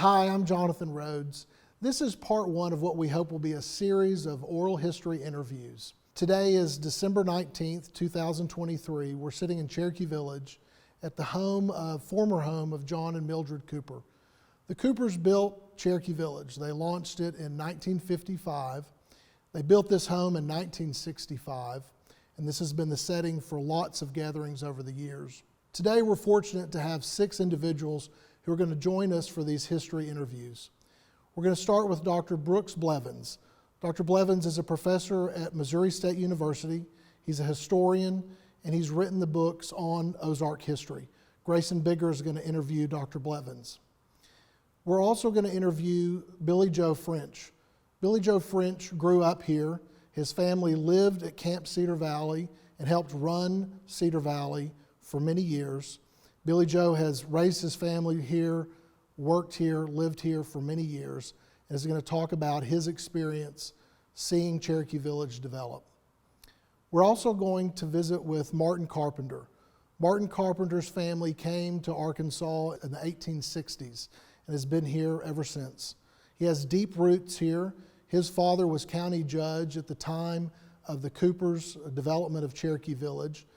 Hi, I'm Jonathan Rhodes. This is part one of what we hope will be a series of oral history interviews. Today is December 19th, 2023. We're sitting in Cherokee Village at the former home of John and Mildred Cooper. The Coopers built Cherokee Village. They launched it in 1955. They built this home in 1965, and this has been the setting for lots of gatherings over the years. Today we're fortunate to have 6 individuals who are going to join us for these history interviews. We're going to start with Dr. Brooks Blevins. Dr. Blevins is a professor at Missouri State University. He's a historian, and he's written the books on Ozark history. Grayson Bigger is going to interview Dr. Blevins. We're also going to interview Billy Joe French. Billy Joe French grew up here. His family lived at Camp Cedar Valley and helped run Cedar Valley for many years. Billy Joe has raised his family here, worked here, lived here for many years, and is going to talk about his experience seeing Cherokee Village develop. We're also going to visit with Martin Carpenter. Martin Carpenter's family came to Arkansas in the 1860s and has been here ever since. He has deep roots here. His father was county judge at the time of the Coopers' development of Cherokee Village.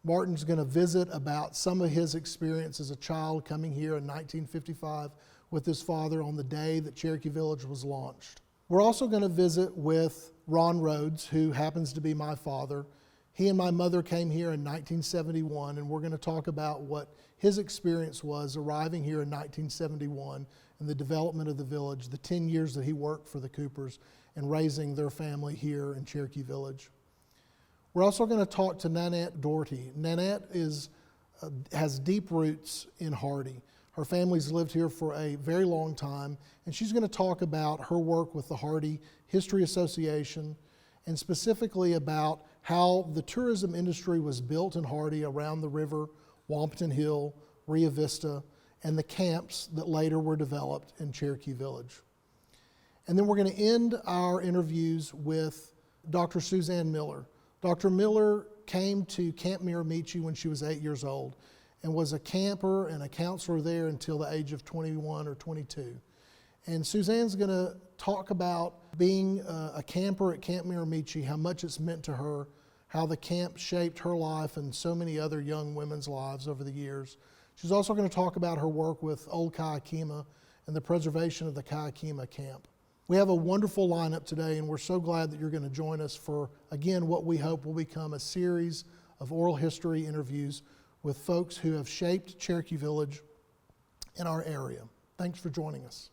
Martin's going to visit about some of his experience as a child coming here in 1955 with his father on the day that Cherokee Village was launched. We're also going to visit with Ron Rhodes, who happens to be my father. He and my mother came here in 1971, and we're going to talk about what his experience was arriving here in 1971 and the development of the village, the 10 years that he worked for the Coopers and raising their family here in Cherokee Village. We're also going to talk to Nanette Doherty. Nanette has deep roots in Hardy. Her family's lived here for a very long time, and she's going to talk about her work with the Hardy History Association and specifically about how the tourism industry was built in Hardy around the river, Wampton Hill, Rio Vista, and the camps that later were developed in Cherokee Village. And then we're going to end our interviews with Dr. Suzanne Miller. Dr. Miller came to Camp Miramichi when she was 8 years old and was a camper and a counselor there until the age of 21 or 22. And Suzanne's going to talk about being a camper at Camp Miramichi, how much it's meant to her, how the camp shaped her life and so many other young women's lives over the years. She's also going to talk about her work with Old Kayakima and the preservation of the Kayakima camp. We have a wonderful lineup today, and we're so glad that you're going to join us for, again, what we hope will become a series of oral history interviews with folks who have shaped Cherokee Village in our area. Thanks for joining us.